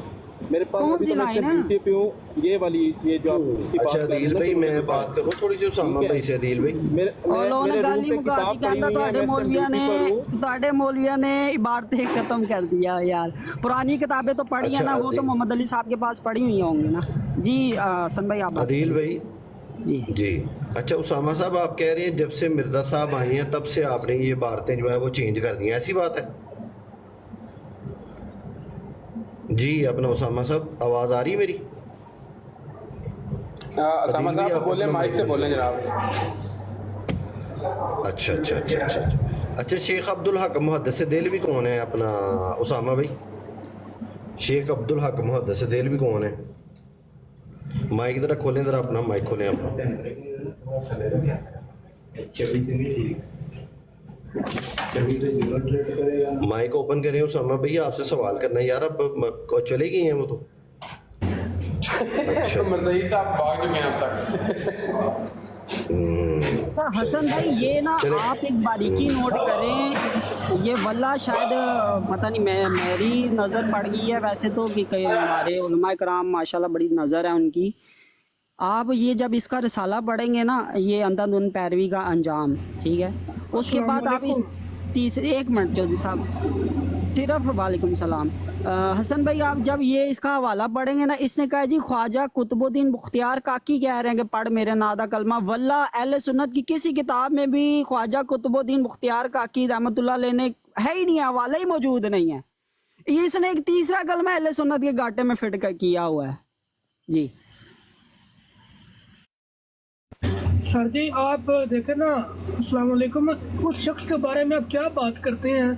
میرے پاس کون سی لائن ہے؟ ڈیوٹی پہ ہوں, یہ والی یہ جو آپ اس کی اچھا بات کر رہے عدیل ہیں بھائی میں بات کروں تھوڑی سی اسامہ بھائی سے. عدیل بھائی انہوں نے گالی مکا دی, کہنا تھوڑے مولویوں نے عبارتیں ختم کر دیا. یار پرانی کتابیں تو پڑھی ہیں نا, وہ تو محمد علی صاحب کے پاس پڑھی ہوئی ہوں گی نا. جی حسن بھائی آپ. عدیل بھائی جی اچھا اسامہ صاحب آپ کہہ رہے ہیں جب سے مرزا صاحب آئے ہیں تب سے آپ نے یہ عبارتیں جو ہے وہ چینج کر دی ہیں, ایسی بات ہے؟ جی اپنا اسامہ صاحب آواز آ رہی ہے میری؟ اسامہ صاحب بولیں, مائک سے بولیں جناب. اچھا اچھا اچھا اچھا اچھا شیخ عبدالحق محدث دہلوی کون ہے اپنا اسامہ بھائی؟ شیخ عبدالحق محدث دہلوی کون ہے؟ مائک ذرا کھولیں, ذرا اپنا مائک کھولیں اپنا. مائک اوپن کریں اسامہ بھائی, آپ سے سوال کرنا ہے یار. اب چلے گئی ہیں وہ تو مرزائی صاحب بھاگ چکے ہیں اب تک. حسن بھائی یہ نا آپ ایک باریکی نوٹ کریں, یہ واللہ شاید پتہ نہیں میری نظر پڑ گئی ہے, ویسے تو کہ ہمارے علماء کرام ماشاءاللہ بڑی نظر ہے ان کی. آپ یہ جب اس کا رسالہ پڑھیں گے نا, یہ اندھا دھن پیروی کا انجام, ٹھیک ہے, اس کے بعد آپ اس تیسرے, ایک منٹ چودھری صاحب صرف, وعلیکم السلام. حسن بھائی آپ جب یہ اس کا حوالہ پڑھیں گے نا, اس نے کہا جی خواجہ قطب الدین بختیار کاکی کہہ رہے ہیں کہ پڑھ میرے نادہ کلمہ. واللہ اہل سنت کی کسی کتاب میں بھی خواجہ قطب الدین بختیار کاکی رحمۃ اللہ علیہ نے ہے ہی نہیں, حوالہ ہی موجود نہیں ہے. اس نے ایک تیسرا کلمہ اہل سنت کے گاٹے میں فٹ کیا ہوا ہے. جی سر جی آپ دیکھیں نا, السلام علیکم, اس شخص کے بارے میں آپ کیا بات کرتے ہیں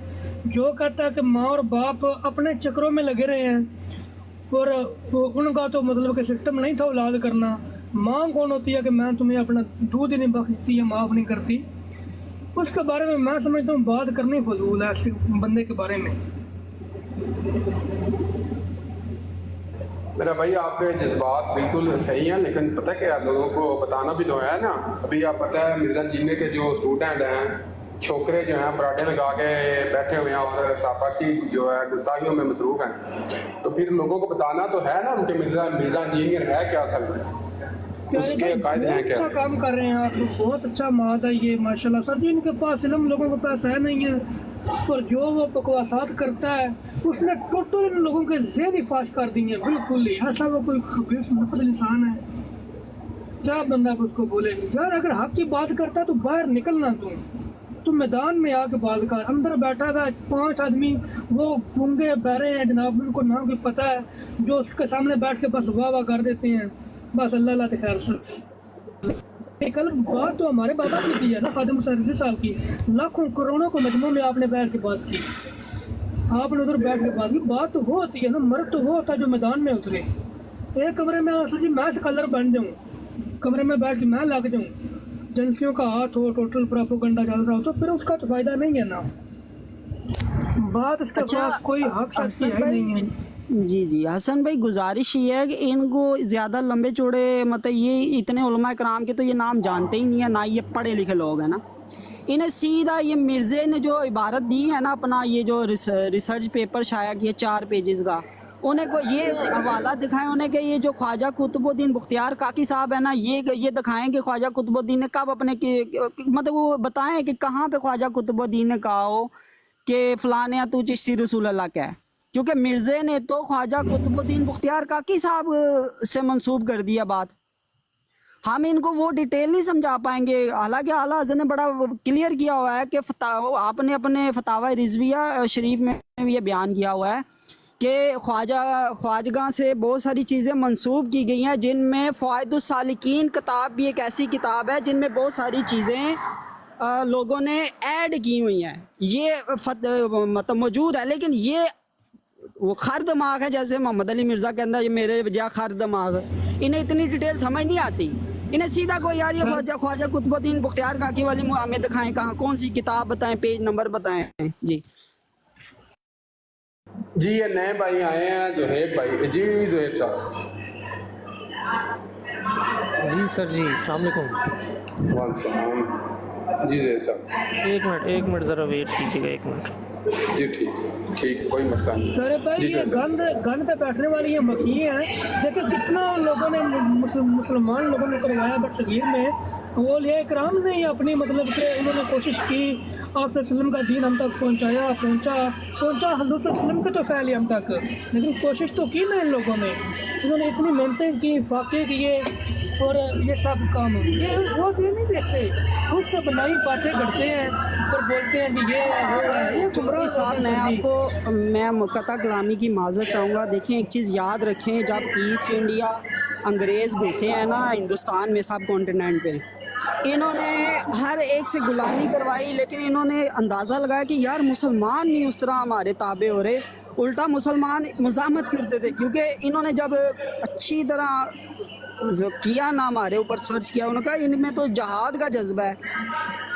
جو کہتا ہے کہ ماں اور باپ اپنے چکروں میں لگے رہے ہیں, اور ان کا تو مطلب کہ سسٹم نہیں تھا اولاد کرنا. ماں کون ہوتی ہے کہ میں تمہیں اپنا دودھ ہی نہیں بخشتی یا معاف نہیں کرتی؟ اس کے بارے میں سمجھتا ہوں بات کرنی فضول ہے ایسے بندے کے بارے میں. میرا بھائی آپ کے جذبات بالکل صحیح ہیں, لیکن پتہ کیا لوگوں کو بتانا بھی تو ہے نا. ابھی آپ پتہ ہے مرزا جینے کے جو اسٹوڈنٹ ہیں, چھوکرے جو ہیں پراٹھے لگا کے بیٹھے ہوئے ہیں اور صحابہ کی جو ہے گستاخیوں میں مصروف ہیں, تو پھر لوگوں کو بتانا تو ہے نا ان کے مرزا انجینئر ہے کیا اصل میں, اس کے عقائد ہیں کیا. اچھا کام کر رہے ہیں آپ, بہت اچھا ماض ہے یہ ماشاءاللہ. سر جی ان کے پاس علم لوگوں کے پاس ہے نہیں ہے, اور جو وہ بکواسات کرتا ہے اس نے ٹوٹل ان لوگوں کے ذہن ہی فاش کر دی ہیں بالکل ہی. ایسا وہ کوئی خبیث نفس انسان ہے, کیا بندہ اس کو بولے یار. اگر حق کی بات کرتا ہے تو باہر نکلنا, تو میدان میں آ کے بات کر. اندر بیٹھا تھا 5 آدمی وہ گونگے بہرے ہیں جناب, ان کو نام بھی پتہ ہے, جو اس کے سامنے بیٹھ کے بس واہ واہ کر دیتے ہیں, بس اللہ اللہ خیر سے. کل بات تو ہمارے بابا کی کی ہے نا, خادم حسین صاحب کی, لاکھوں کروڑوں کو مجموعوں میں آپ نے بیٹھ کے بات کی, آپ نے ادھر بیٹھ کے بات کی. بات تو وہ ہوتی ہے نا, مرد تو وہ ہوتا ہے جو میدان میں اترے. ایک کمرے میں جی میں کلر بن جاؤں, کمرے میں بیٹھ کے میں لگ جاؤں, ایجنسیوں کا ہاتھ ہو, ٹوٹل پراپوگنڈا چل رہا ہو, تو پھر اس کا تو فائدہ نہیں ہے نا. بات اس کے پاس کوئی حق سچی ہے نہیں ہے. جی حسن بھائی گزارش یہ ہے کہ ان کو زیادہ لمبے چوڑے مطلب یہ اتنے علماء کرام کے تو یہ نام جانتے ہی نہیں ہے, نہ یہ پڑھے لکھے لوگ ہیں نا. انہیں سیدھا یہ مرزے نے جو عبارت دی ہے نا, اپنا یہ جو ریسرچ پیپر شائع کیا 4 پیجز کا, انہیں کو یہ حوالہ دکھائیں انہیں کہ یہ جو خواجہ قطب الدین بختیار کاکی صاحب ہے نا, یہ دکھائیں کہ خواجہ قطب الدین نے کب اپنے مطلب وہ بتائیں کہ کہاں پہ خواجہ قطب الدین نے کہا ہو کہ فلاں تو چشتی رسول اللہ کا ہے, کیونکہ مرزے نے تو خواجہ قطب الدین بختیار کاکی صاحب سے منسوب کر دیا بات. ہم ان کو وہ ڈیٹیل نہیں سمجھا پائیں گے, حالانکہ اعلیٰ حضرت نے بڑا کلیئر کیا ہوا ہے کہ آپ نے اپنے فتاوی رضویہ شریف میں یہ بیان کیا ہوا ہے کہ خواجگاہ سے بہت ساری چیزیں منسوب کی گئی ہیں، جن میں فوائد السالکین کتاب بھی ایک ایسی کتاب ہے جن میں بہت ساری چیزیں لوگوں نے ایڈ کی ہوئی ہیں، یہ مطلب موجود ہے، لیکن یہ وہ خر دماغ ہے، جیسے محمد علی مرزا کے اندر یہ میرے وجہ خر دماغ، انہیں اتنی ڈیٹیل سمجھ نہیں آتی، انہیں سیدھا کوئی یار یہ خواجہ قطب الدین بختیار کاکی والی ہمیں دکھائیں، کہاں کون سی کتاب بتائیں، پیج نمبر بتائیں جی۔ جی یہ نئے بھائی آئے ہیں زہیب بھائی، جی زہیب صاحب۔ جی سر جی السلام علیکم۔ وعلیکم السلام جی زہیب صاحب۔ ایک منٹ ذرا ویٹ کیجیے گا، ایک منٹ۔ جی ٹھیک ہے، کوئی مسئلہ نہیں۔ میرے بھائی یہ گن پہ بیٹھنے والی یہ مکیے ہیں، دیکھیں کتنا لوگوں نے مسلمان لوگوں نے کروایا برصغیر میں، وہ اولیاء کرام نے یہ اپنی مطلب کہ انہوں نے کوشش کی آپ صلی اللہ علیہ وسلم کا دین ہم تک پہنچا حضور صلی اللہ علیہ وسلم کے تو پھیلے ہم تک، لیکن کوشش تو کی نا ان لوگوں نے، انہوں نے اتنی محنتیں کی، فاقے کیے اور یہ سب کام، یہ وہ چیز نہیں دیکھتے، خود سے بنائی باتیں کرتے ہیں اور بولتے ہیں جی یہ ہے وہ ہے، یہ چودھری صاحب میں آپ کو میں مقطع کلامی کی معذرت چاہوں گا۔ دیکھیں ایک چیز یاد رکھیں، جب ایسٹ انڈیا انگریز گھسے ہیں نا ہندوستان میں سب کانٹیننٹ پہ، انہوں نے ہر ایک سے غلامی کروائی، لیکن انہوں نے اندازہ لگایا کہ یار مسلمان نہیں اس طرح ہمارے تابع ہو رہے، الٹا مسلمان مزاحمت کرتے تھے، کیونکہ انہوں نے جب اچھی طرح کیا نا ہمارے اوپر سرچ کیا، انہوں نے کہا ان میں تو جہاد کا جذبہ ہے۔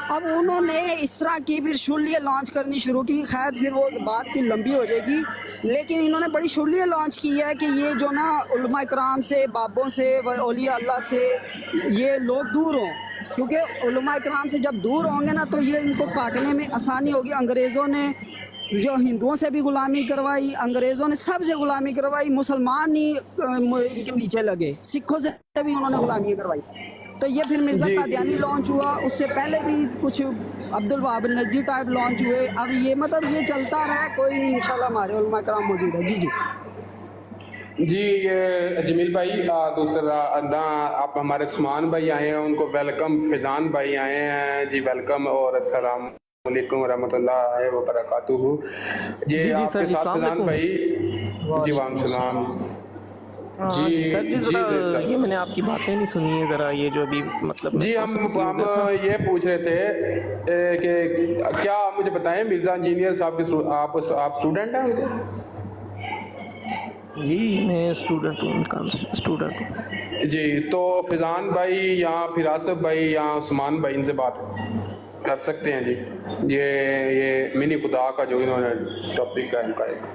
اب انہوں نے اس طرح کی پھر شلیہ لانچ کرنی شروع کی، خیر پھر وہ بات کی لمبی ہو جائے گی، لیکن انہوں نے بڑی شلیہ لانچ کی ہے کہ یہ جو نا علماء کرام سے، بابوں سے، اولیاء اللہ سے یہ لوگ دور ہوں، کیونکہ علماء کرام سے جب دور ہوں گے نا تو یہ ان کو کاٹنے میں آسانی ہوگی۔ انگریزوں نے جو ہندوؤں سے بھی غلامی کروائی، انگریزوں نے سب سے غلامی کروائی، مسلمان ہی ان کے نیچے لگے، سکھوں سے بھی انہوں نے غلامی کروائی۔ تو یہ پھر مرزا قادیانی لانچ ہوا، اس سے پہلے بھی کچھ عبد الوہاب النجدی ٹائپ لانچ ہوئے، اب یہ مطلب یہ چلتا رہا ہے، کوئی نہیں، انشاءاللہ ہمارے علماء کرام موجود ہے۔ جی یہ جمیل بھائی دوسرا آپ ہمارے عثمان بھائی آئے ہیں، ان کو ویلکم۔ فیضان بھائی آئے ہیں، جی ویلکم، اور السلام علیکم ورحمۃ اللہ وبرکاتہ۔ جی آپ کے ساتھ فیضان بھائی، جی وعلیکم السلام۔ جی سر جی ذرا یہ میں نے آپ کی باتیں نہیں سنی ہیں، ذرا یہ جو ابھی مطلب جی ہم یہ پوچھ رہے تھے کہ کیا آپ مجھے بتائیں مرزا انجینئر صاحب کے آپ اسٹوڈنٹ ہیں ان کے؟ جی میں اسٹوڈنٹ ہوں۔ جی تو فیضان بھائی یا پھر آصف بھائی یا عثمان بھائی ان سے بات کر سکتے ہیں۔ جی یہ منی خدا کا جو انہوں نے ٹاپک ہے ان کا ایک،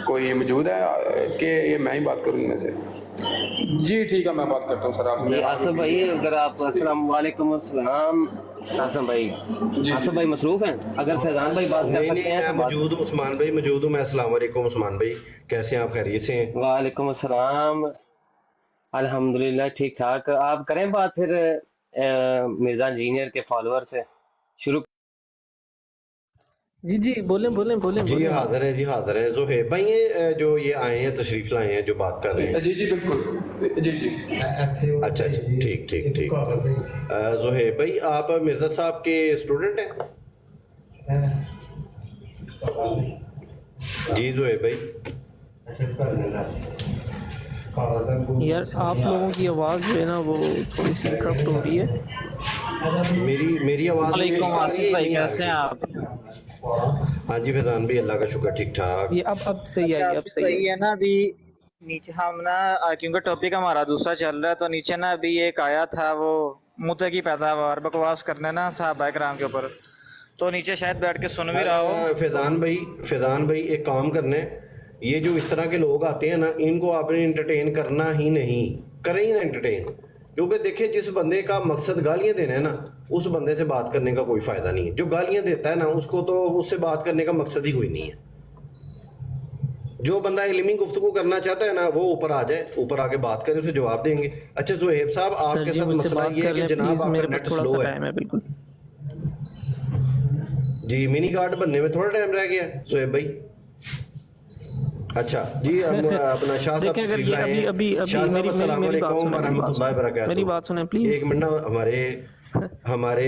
کوئی موجود ہے کہ یہ میں ہی بات کروں ان میں سے؟ جی ٹھیک ہے، میں بات کرتا ہوں سر آپ سے۔ آصف بھائی اگر آپ، السلام علیکم السلام آصف بھائی، آصف بھائی مصروف ہیں؟ اگر فیضان بھائی بات کر سکتے ہیں تو موجود ہوں، عثمان بھائی موجود ہوں میں۔ السلام علیکم عثمان بھائی، کیسے ہیں آپ؟ خیریت سے ہیں؟ وعلیکم السلام، الحمدللہ ٹھیک ٹھاک۔ آپ کریں بات پھر مرزا انجینئر کے فالوور سے شروع۔ جی بولیں۔ جی حاضر ہیں، جی حاضر ہیں۔ زہیب بھائی ہیں جو یہ آئے ہیں، تشریف لائے ہیں، جو بات کر رہے ہیں؟ جی بالکل، جی اچھا ٹھیک۔ زہیب بھائی آپ مرزا صاحب کے اسٹوڈنٹ ہیں؟ جی زہیب بھائی۔ یار آپ لوگوں کی آواز جو ہے نا وہ تھوڑی سی انٹرپٹ ہو رہی ہے۔ میری آواز؟ وعلیکم آصف بھائی، کیسے ہیں آپ؟ ہاں جی فیضان بھی، اللہ کا شکر، ٹھیک ٹھاک۔ یہ اب صحیح ہے، اب صحیح ہے نا۔ ابھی نیچے ہم نا کیونکہ ٹاپک ہمارا دوسرا چل رہا ہے، تو نیچے نا ابھی ایک آیا تھا وہ مدعے کی پیداوار بکواس کرنے نا صحابہ کرام کے اوپر، تو نیچے شاید بیٹھ کے سن بھی رہا ہو۔ فیضان بھائی ایک کام کرنے، یہ جو اس طرح کے لوگ آتے ہیں نا، ان کو آپ نے انٹرٹین کرنا ہی نہیں، کریں ہی نا انٹرٹین، کیونکہ دیکھیں جس بندے کا مقصد گالیاں دینا ہے نا، اس بندے سے بات کرنے کا کوئی فائدہ نہیں ہے۔ جو گالیاں دیتا ہے نا، اس کو تو اس سے بات کرنے کا مقصد ہی کوئی نہیں ہے۔ جو بندہ علمی گفتگو کرنا چاہتا ہے نا، وہ اوپر آ جائے، اوپر آ کے بات کرے، اسے جواب دیں گے۔ اچھا زہیب صاحب، آپ کے ساتھ مسئلہ یہ ہے کہ جناب آپ کا نیٹ سلو ہے۔ بالکل جی منی کارڈ بننے میں تھوڑا ٹائم رہ گیا ہے زہیب بھائی۔ اچھا جی اپنا شاہ صاحب تشریف لائے ہیں۔ شاہ صاحب السلام علیکم ورحمۃ اللہ وبرکاتہ۔ میری بات سنیں پلیز، ایک منٹ، ہمارے